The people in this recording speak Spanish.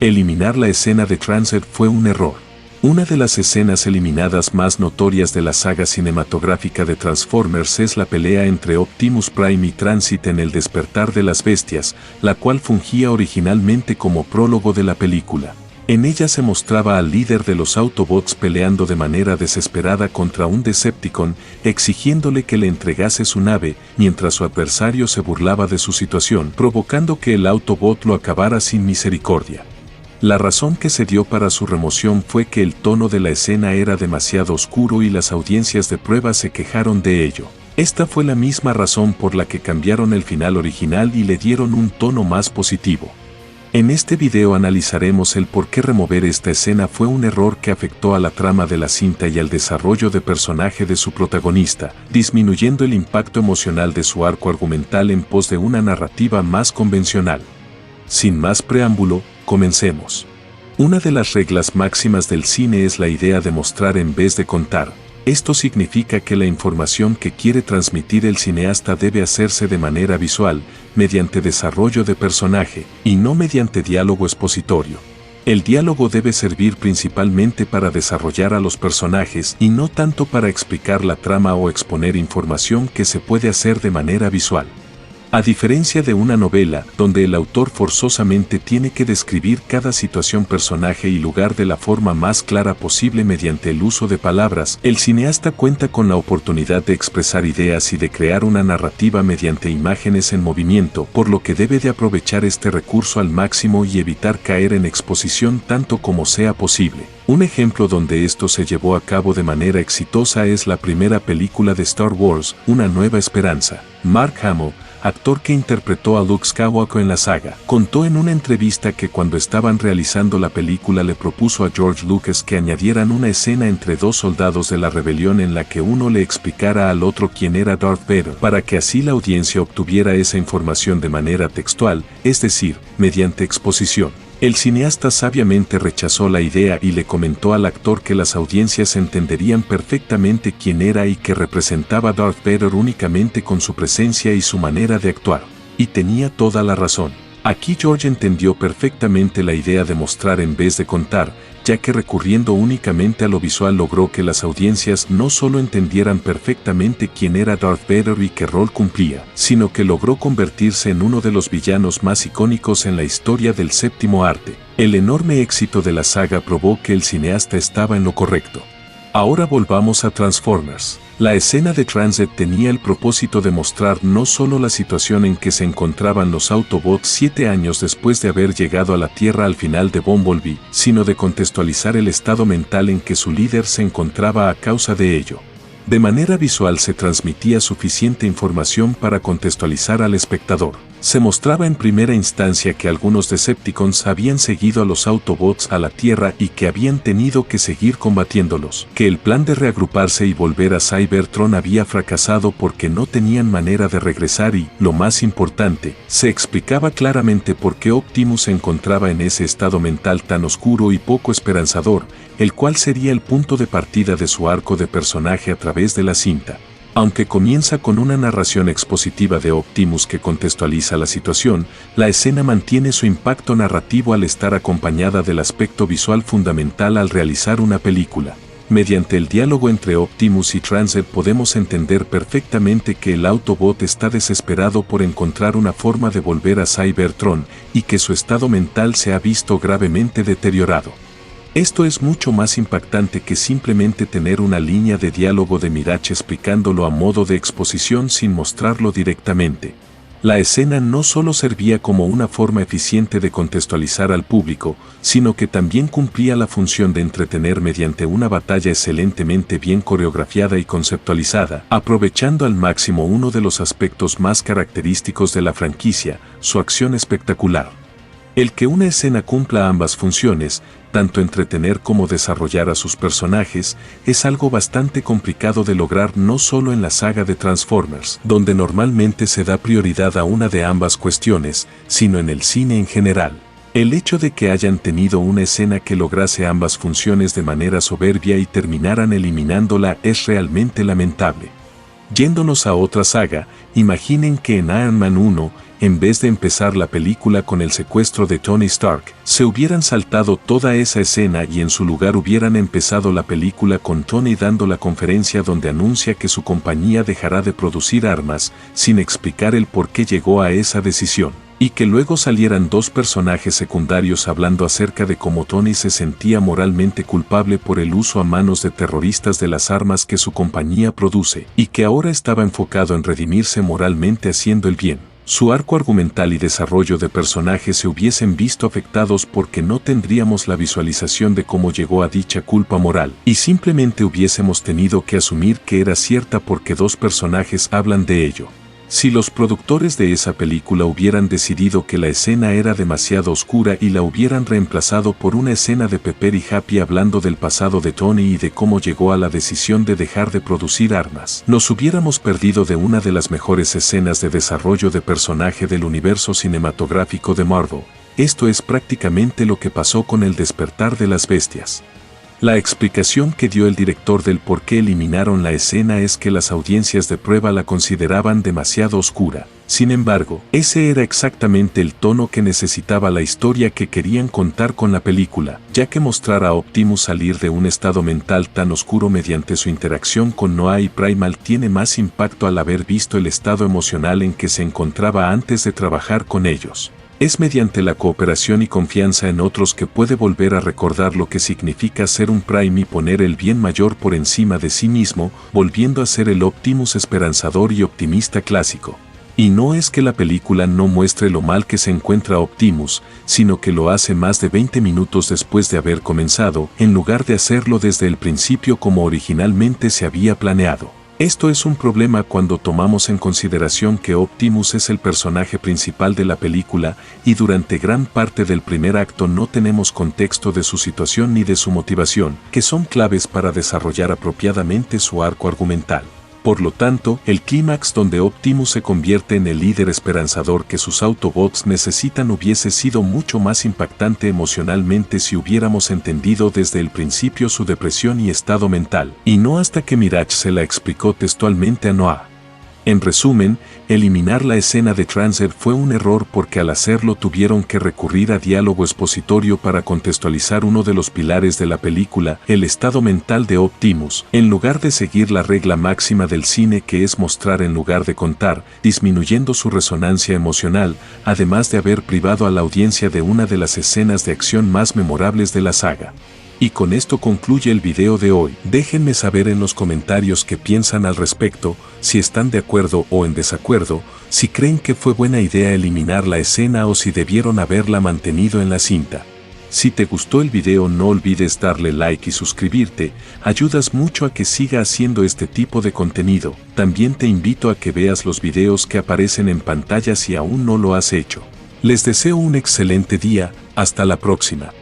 Eliminar la escena de Transit fue un error. Una de las escenas eliminadas más notorias de la saga cinematográfica de Transformers es la pelea entre Optimus Prime y Transit en El Despertar de las Bestias, la cual fungía originalmente como prólogo de la película. En ella se mostraba al líder de los Autobots peleando de manera desesperada contra un Decepticon, exigiéndole que le entregase su nave, mientras su adversario se burlaba de su situación, provocando que el Autobot lo acabara sin misericordia. La razón que se dio para su remoción fue que el tono de la escena era demasiado oscuro y las audiencias de prueba se quejaron de ello. Esta fue la misma razón por la que cambiaron el final original y le dieron un tono más positivo. En este video analizaremos el por qué remover esta escena fue un error que afectó a la trama de la cinta y al desarrollo de personaje de su protagonista, disminuyendo el impacto emocional de su arco argumental en pos de una narrativa más convencional. Sin más preámbulo, comencemos. Una de las reglas máximas del cine es la idea de mostrar en vez de contar. Esto significa que la información que quiere transmitir el cineasta debe hacerse de manera visual, mediante desarrollo de personaje, y no mediante diálogo expositorio. El diálogo debe servir principalmente para desarrollar a los personajes y no tanto para explicar la trama o exponer información que se puede hacer de manera visual. A diferencia de una novela, donde el autor forzosamente tiene que describir cada situación, personaje y lugar de la forma más clara posible mediante el uso de palabras, el cineasta cuenta con la oportunidad de expresar ideas y de crear una narrativa mediante imágenes en movimiento, por lo que debe de aprovechar este recurso al máximo y evitar caer en exposición tanto como sea posible. Un ejemplo donde esto se llevó a cabo de manera exitosa es la primera película de Star Wars, Una Nueva Esperanza. Mark Hamill, actor que interpretó a Luke Skywalker en la saga, contó en una entrevista que cuando estaban realizando la película le propuso a George Lucas que añadieran una escena entre dos soldados de la rebelión en la que uno le explicara al otro quién era Darth Vader, para que así la audiencia obtuviera esa información de manera textual, es decir, mediante exposición. El cineasta sabiamente rechazó la idea y le comentó al actor que las audiencias entenderían perfectamente quién era y que representaba a Darth Vader únicamente con su presencia y su manera de actuar. Y tenía toda la razón. Aquí George entendió perfectamente la idea de mostrar en vez de contar, ya que recurriendo únicamente a lo visual logró que las audiencias no solo entendieran perfectamente quién era Darth Vader y qué rol cumplía, sino que logró convertirse en uno de los villanos más icónicos en la historia del séptimo arte. El enorme éxito de la saga probó que el cineasta estaba en lo correcto. Ahora volvamos a Transformers. La escena de Transit tenía el propósito de mostrar no solo la situación en que se encontraban los Autobots 7 años después de haber llegado a la Tierra al final de Bumblebee, sino de contextualizar el estado mental en que su líder se encontraba a causa de ello. De manera visual se transmitía suficiente información para contextualizar al espectador. Se mostraba en primera instancia que algunos Decepticons habían seguido a los Autobots a la Tierra y que habían tenido que seguir combatiéndolos, que el plan de reagruparse y volver a Cybertron había fracasado porque no tenían manera de regresar y, lo más importante, se explicaba claramente por qué Optimus se encontraba en ese estado mental tan oscuro y poco esperanzador, el cual sería el punto de partida de su arco de personaje a través de la cinta. Aunque comienza con una narración expositiva de Optimus que contextualiza la situación, la escena mantiene su impacto narrativo al estar acompañada del aspecto visual fundamental al realizar una película. Mediante el diálogo entre Optimus y Transit podemos entender perfectamente que el Autobot está desesperado por encontrar una forma de volver a Cybertron y que su estado mental se ha visto gravemente deteriorado. Esto es mucho más impactante que simplemente tener una línea de diálogo de Mirage explicándolo a modo de exposición sin mostrarlo directamente. La escena no solo servía como una forma eficiente de contextualizar al público, sino que también cumplía la función de entretener mediante una batalla excelentemente bien coreografiada y conceptualizada, aprovechando al máximo uno de los aspectos más característicos de la franquicia, su acción espectacular. El que una escena cumpla ambas funciones, tanto entretener como desarrollar a sus personajes, es algo bastante complicado de lograr no solo en la saga de Transformers, donde normalmente se da prioridad a una de ambas cuestiones, sino en el cine en general. El hecho de que hayan tenido una escena que lograse ambas funciones de manera soberbia y terminaran eliminándola es realmente lamentable. Yéndonos a otra saga, imaginen que en Iron Man 1, en vez de empezar la película con el secuestro de Tony Stark, se hubieran saltado toda esa escena y en su lugar hubieran empezado la película con Tony dando la conferencia donde anuncia que su compañía dejará de producir armas, sin explicar el por qué llegó a esa decisión, y que luego salieran dos personajes secundarios hablando acerca de cómo Tony se sentía moralmente culpable por el uso a manos de terroristas de las armas que su compañía produce, y que ahora estaba enfocado en redimirse moralmente haciendo el bien. Su arco argumental y desarrollo de personajes se hubiesen visto afectados porque no tendríamos la visualización de cómo llegó a dicha culpa moral, y simplemente hubiésemos tenido que asumir que era cierta porque dos personajes hablan de ello. Si los productores de esa película hubieran decidido que la escena era demasiado oscura y la hubieran reemplazado por una escena de Pepper y Happy hablando del pasado de Tony y de cómo llegó a la decisión de dejar de producir armas, nos hubiéramos perdido de una de las mejores escenas de desarrollo de personaje del universo cinematográfico de Marvel. Esto es prácticamente lo que pasó con El despertar de las bestias. La explicación que dio el director del por qué eliminaron la escena es que las audiencias de prueba la consideraban demasiado oscura. Sin embargo, ese era exactamente el tono que necesitaba la historia que querían contar con la película, ya que mostrar a Optimus salir de un estado mental tan oscuro mediante su interacción con Noah y Primal tiene más impacto al haber visto el estado emocional en que se encontraba antes de trabajar con ellos. Es mediante la cooperación y confianza en otros que puede volver a recordar lo que significa ser un Prime y poner el bien mayor por encima de sí mismo, volviendo a ser el Optimus esperanzador y optimista clásico. Y no es que la película no muestre lo mal que se encuentra Optimus, sino que lo hace más de 20 minutos después de haber comenzado, en lugar de hacerlo desde el principio como originalmente se había planeado. Esto es un problema cuando tomamos en consideración que Optimus es el personaje principal de la película y durante gran parte del primer acto no tenemos contexto de su situación ni de su motivación, que son claves para desarrollar apropiadamente su arco argumental. Por lo tanto, el clímax donde Optimus se convierte en el líder esperanzador que sus Autobots necesitan hubiese sido mucho más impactante emocionalmente si hubiéramos entendido desde el principio su depresión y estado mental, y no hasta que Mirage se la explicó textualmente a Noah. En resumen, eliminar la escena de Transit fue un error porque al hacerlo tuvieron que recurrir a diálogo expositorio para contextualizar uno de los pilares de la película, el estado mental de Optimus, en lugar de seguir la regla máxima del cine que es mostrar en lugar de contar, disminuyendo su resonancia emocional, además de haber privado a la audiencia de una de las escenas de acción más memorables de la saga. Y con esto concluye el video de hoy. Déjenme saber en los comentarios qué piensan al respecto, si están de acuerdo o en desacuerdo, si creen que fue buena idea eliminar la escena o si debieron haberla mantenido en la cinta. Si te gustó el video no olvides darle like y suscribirte, ayudas mucho a que siga haciendo este tipo de contenido. También te invito a que veas los videos que aparecen en pantalla si aún no lo has hecho. Les deseo un excelente día, hasta la próxima.